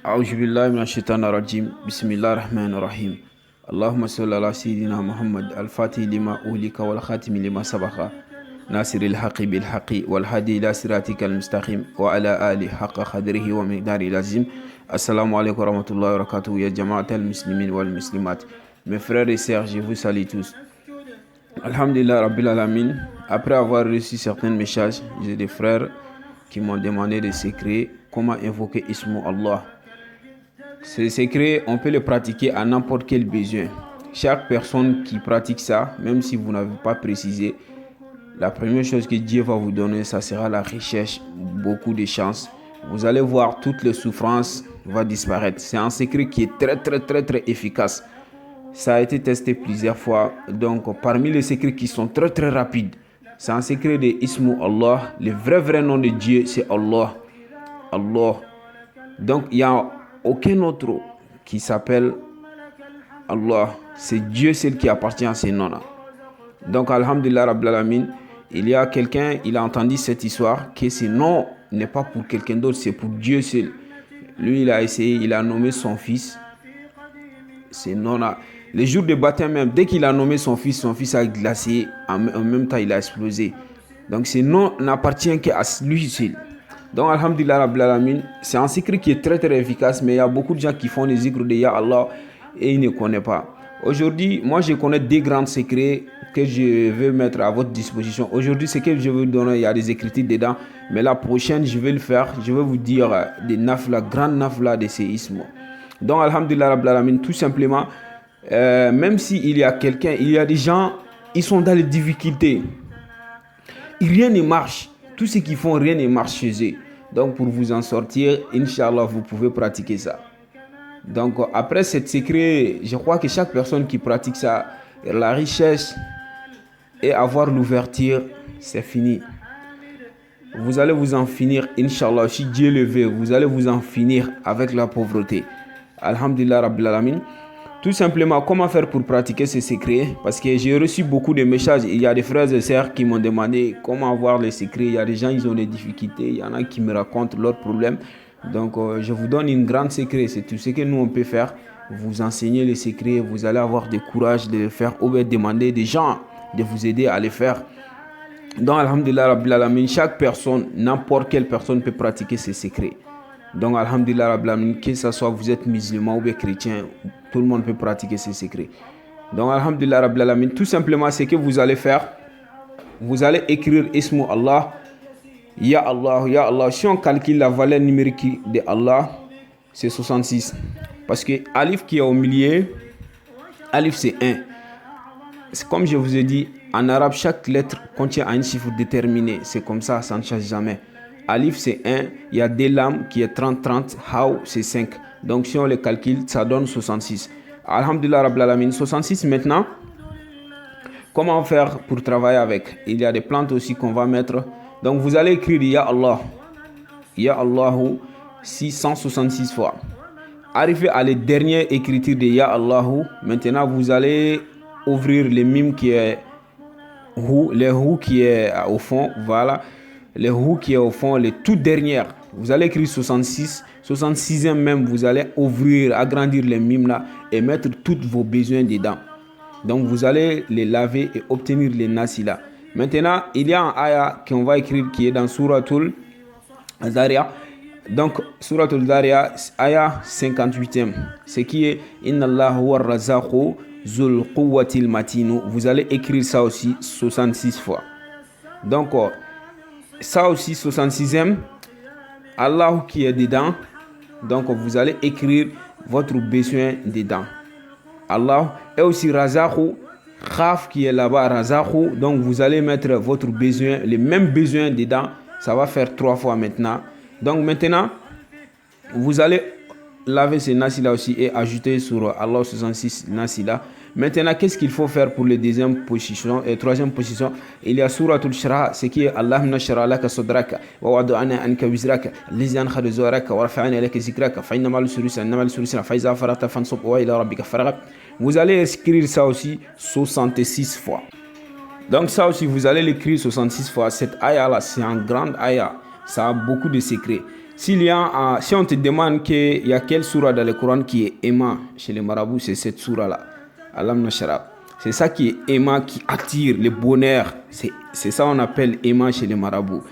أعوذ بالله من الشيطان الرجيم بسم الله الرحمن الرحيم اللهم صل على سيدنا محمد الفاتح لما أهلك والخاتم لما سبق ناصر الحق بالحق والهادي إلى صراطك المستقيم وعلى آله حق قدره ومقداره العظيم. Assalamu alaikum wa rahmatullahi wa barakatuh ya jama'at al-muslimin wal muslimat. Mes frères et sœurs, je vous salue tous. Alhamdulillah Rabbil Alamin. Après avoir reçu certains messages, j'ai des frères qui m'ont demandé des secrets, comment invoquer Ismu Allah. Ces secrets, on peut les pratiquer à n'importe quel besoin. Chaque personne qui pratique ça, même si vous n'avez pas précisé, la première chose que Dieu va vous donner, ça sera la richesse, beaucoup de chance. Vous allez voir, toutes les souffrances vont disparaître. C'est un secret qui est très efficace. Ça a été testé plusieurs fois. Donc, parmi les secrets qui sont très rapides, c'est un secret de Ismu Allah. Le vrai nom de Dieu, c'est Allah. Allah. Donc, il n'y a aucun autre qui s'appelle Allah. C'est Dieu seul qui appartient à ces noms-là. Donc, Alhamdulillah Rabbil Alamin, il y a quelqu'un, il a entendu cette histoire, que ce nom n'est pas pour quelqu'un d'autre, c'est pour Dieu seul. Lui, il a essayé, il a nommé son fils. Ces noms-là. Les jours de baptême même, dès qu'il a nommé son fils a glacé, en même temps, il a explosé. Donc, ce nom n'appartient qu'à lui seul. Donc, Alhamdulillah Rabbil Alamin, c'est un secret qui est très efficace, mais il y a beaucoup de gens qui font les zikrs de Ya Allah et ils ne connaissent pas. Aujourd'hui, moi, je connais des grands secrets que je vais mettre à votre disposition. Aujourd'hui, ce que je vais vous donner, il y a des écritures dedans, mais la prochaine, je vais le faire. Je vais vous dire des nafla, grandes nafla de ces ismes. Donc, Alhamdulillah Rabbil Alamin, tout simplement, même s'il y a quelqu'un, il y a des gens, ils sont dans les difficultés. Rien ne marche. Tout ce qu'ils font, rien ne marche chez eux. Donc, pour vous en sortir, Inch'Allah, vous pouvez pratiquer ça. Donc, après cet secret, je crois que chaque personne qui pratique ça, la richesse et avoir l'ouverture, c'est fini. Vous allez vous en finir, Inch'Allah, si Dieu le veut, vous allez vous en finir avec la pauvreté. Alhamdulillah Rabbil Alamin. Tout simplement, comment faire pour pratiquer ces secrets? Parce que j'ai reçu beaucoup de messages. Il y a des frères et sœurs qui m'ont demandé comment avoir les secrets. Il y a des gens, ils ont des difficultés. Il y en a qui me racontent leurs problèmes. Donc, je vous donne une grande secret. C'est tout ce que nous, on peut faire. Vous enseigner les secrets. Vous allez avoir du courage de le faire. Ou bien demander des gens de vous aider à les faire. Donc, Alhamdulillah Rabbil Alamin, chaque personne, n'importe quelle personne peut pratiquer ces secrets. Donc, Alhamdulillah Rabbil Alamin, que ce soit vous êtes musulman ou bien chrétien, tout le monde peut pratiquer ces secrets. Donc, Alhamdulillah Rabbil Alamin, tout simplement, ce que vous allez faire, vous allez écrire Ismu Allah, Ya Allah, Ya Allah. Si on calcule la valeur numérique de Allah, c'est 66. Parce que Alif qui est au milieu, Alif c'est 1. C'est comme je vous ai dit, en arabe, chaque lettre contient un chiffre déterminé. C'est comme ça, ça ne change jamais. Alif c'est 1, il y a des lames qui est 30, Haw c'est 5. Donc si on les calcule, ça donne 66. Alhamdulillah Rabbil Alamin. 66 maintenant. Comment faire pour travailler avec? Il y a des plantes aussi qu'on va mettre. Donc vous allez écrire Ya Allah. Ya Allahu 666 fois. Arrivé à la dernière écriture de Ya Allahu, maintenant vous allez ouvrir le mime qui est Hu, le Hu qui est au fond, voilà. Le Hu qui est au fond, les toutes dernières. Vous allez écrire 66, 66e même, vous allez ouvrir, agrandir les mimes là et mettre tous vos besoins dedans. Donc vous allez les laver et obtenir les nasi là. Maintenant, il y a un ayah qu'on va écrire qui est dans Suratul Zariyat. Donc, Suratul Zariyat, ayah 58e. Ce qui est Inna Allah huwa razaqu zul quwwatil matinu. Vous allez écrire ça aussi 66 fois. Donc, ça aussi 66e. Allah qui est dedans. Donc, vous allez écrire votre besoin dedans. Allah et aussi razaqu. Khaf qui est là-bas, Razaqu. Donc vous allez mettre votre besoin, les mêmes besoins dedans. Ça va faire 3 fois maintenant. Donc maintenant, vous allez laver ces nasi-là aussi et ajouter sur Allah 66 nasi-là. Maintenant, qu'est-ce qu'il faut faire pour la deuxième position et troisième position? Il y a Suratul Shara, ce qui est Allahumma shara laka sadraka wa wada'ana anka wizraka allazi ankhada zuwaraka wa rafa'ana laka zikraka fa inna ma'al usri yusra fa iza faragta fansub wa ila rabbika farghab. Vous allez écrire ça aussi 66 fois. Donc ça aussi, vous allez l'écrire 66 fois. Cette ayah là, c'est un grand ayah. Ça a beaucoup de secrets. Si on te demande qu'il y a quelle sourate dans le Coran qui est aimant chez les marabouts, c'est cette sourate-là. Alam Nashara. C'est ça qui est aimant, qui attire le bonheur. C'est ça qu'on appelle aimant chez les marabouts.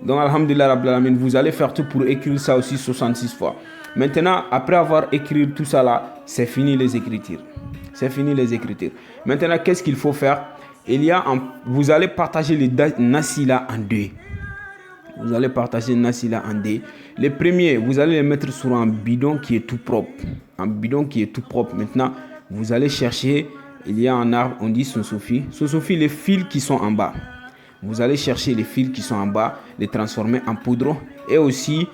Donc, alhamdulillah, Rabbil Alamin, vous allez faire tout pour écrire ça aussi 66 fois. Maintenant, après avoir écrit tout ça là, c'est fini les écritures. C'est fini les écritures. Maintenant, qu'est-ce qu'il faut faire? Vous allez partager les nasila en deux. Vous allez partager nasila en deux. Les premiers, vous allez les mettre sur un bidon qui est tout propre. Un bidon qui est tout propre. Maintenant, vous allez chercher, il y a un arbre, on dit Sunsufi. Sunsufi, les fils qui sont en bas. Vous allez chercher les fils qui sont en bas, les transformer en poudre. Et aussi,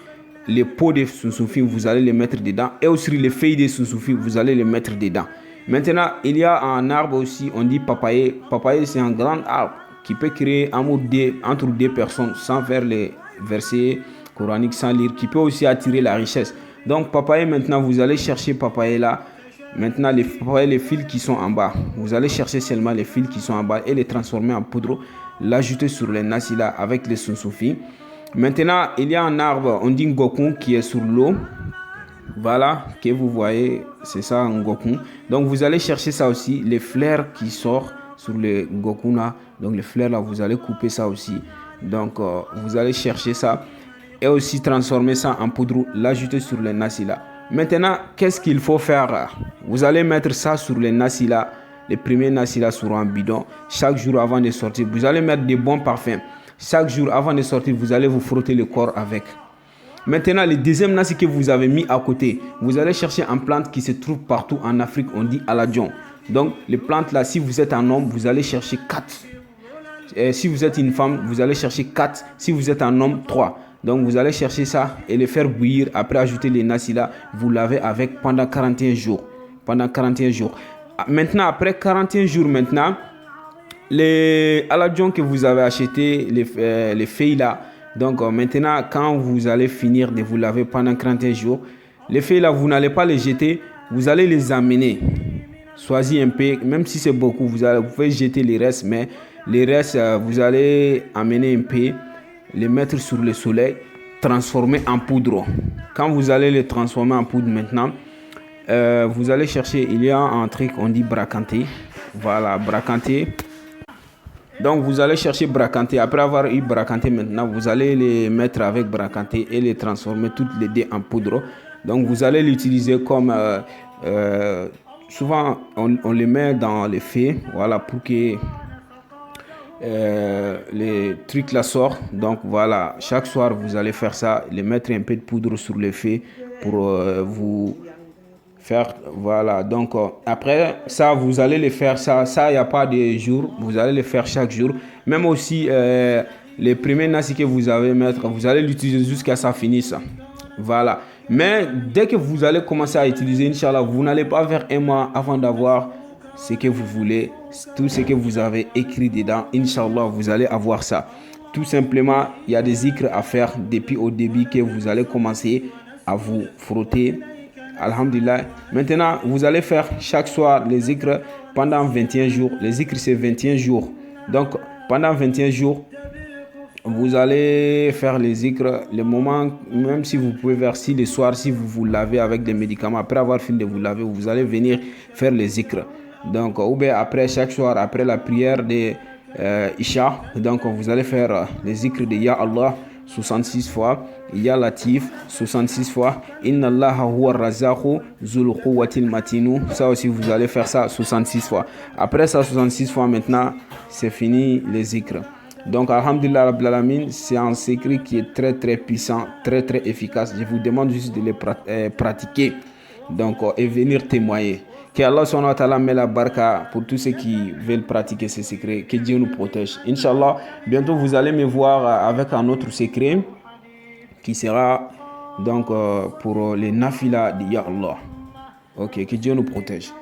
les pots de Sunsufi, vous allez les mettre dedans. Et aussi, les feuilles de Sunsufi, vous allez les mettre dedans. Maintenant, il y a un arbre aussi, on dit papayer. Papayer, c'est un grand arbre qui peut créer amour entre deux personnes sans faire les versets coraniques, sans lire, qui peut aussi attirer la richesse. Donc, papayer, maintenant, vous allez chercher papayer là. Maintenant, les fils qui sont en bas, vous allez chercher seulement les fils qui sont en bas et les transformer en poudre, l'ajouter sur les nasila avec les sunsufi. Maintenant, il y a un arbre, on dit ngokun, qui est sur l'eau. Voilà, que vous voyez, c'est ça un ngokun. Donc, vous allez chercher ça aussi, les fleurs qui sortent sur le ngokun là. Donc, les fleurs là, vous allez couper ça aussi. Donc, vous allez chercher ça et aussi transformer ça en poudre, l'ajouter sur les nasila. Maintenant, qu'est-ce qu'il faut faire? Vous allez mettre ça sur les nasila, les premiers nasila sur un bidon. Chaque jour avant de sortir, vous allez mettre des bons parfums. Chaque jour avant de sortir, vous allez vous frotter le corps avec. Maintenant, le deuxième nasi que vous avez mis à côté, vous allez chercher une plante qui se trouve partout en Afrique, on dit aladjon. Donc, les plantes là, si vous êtes un homme, vous allez chercher 4. Si vous êtes une femme, vous allez chercher 4. Si vous êtes un homme, 3. Donc, vous allez chercher ça et les faire bouillir. Après, ajouter les nasi là, vous lavez avec pendant 41 jours. Pendant 41 jours. Maintenant, après 41 jours, maintenant, les aladjon que vous avez acheté, les feuilles là, donc maintenant, quand vous allez finir de vous laver pendant 41 jours, les feuilles là, vous n'allez pas les jeter, vous allez les amener. Choisissez un peu, même si c'est beaucoup, vous pouvez jeter les restes, mais les restes, vous allez amener un peu, les mettre sur le soleil, transformer en poudre. Quand vous allez les transformer en poudre maintenant, vous allez chercher, il y a un truc, on dit bracanté. Voilà, bracanté. Donc, vous allez chercher bracanté. Après avoir eu bracanté maintenant, vous allez les mettre avec bracanté et les transformer toutes les deux en poudre. Donc, vous allez l'utiliser comme... souvent, on les met dans les feux, voilà, pour que les trucs là sortent. Donc, voilà, chaque soir, vous allez faire ça, les mettre un peu de poudre sur les feux pour vous... faire, voilà, donc après ça vous allez les faire ça il n'y a pas de jour, vous allez les faire chaque jour. Même aussi les premiers nasi que vous allez mettre, vous allez l'utiliser jusqu'à ça finisse, voilà. Mais dès que vous allez commencer à utiliser, Inch'Allah, vous n'allez pas faire un mois avant d'avoir ce que vous voulez, tout ce que vous avez écrit dedans. Inch'Allah, vous allez avoir ça. Tout simplement, il y a des zikrs à faire depuis au début que vous allez commencer à vous frotter. Alhamdulillah. Maintenant, vous allez faire chaque soir les zikrs pendant 21 jours. Les zikrs, c'est 21 jours. Donc, pendant 21 jours, vous allez faire les zikrs. Le moment, même si vous pouvez faire si le soir, si vous vous lavez avec des médicaments, après avoir fini de vous laver, vous allez venir faire les zikrs. Donc, ou bien après, chaque soir, après la prière de Isha, donc vous allez faire les zikrs de Ya Allah 66 fois, Ya Latif 66 fois, Inna Allah huwa razaqu zul quwwatil matinu. Ça aussi vous allez faire ça 66 fois. Après ça 66 fois maintenant, c'est fini les zikrs. Donc alhamdulillah rabbil alamin, c'est un secret qui est très très puissant, très très efficace. Je vous demande juste de les pratiquer. Donc et venir témoigner. Que Allah subhanahu wa ta'ala met la baraka pour tous ceux qui veulent pratiquer ces secrets. Que Dieu nous protège. Inch'Allah, bientôt vous allez me voir avec un autre secret qui sera donc pour les nafila de Ya Allah. Ok, que Dieu nous protège.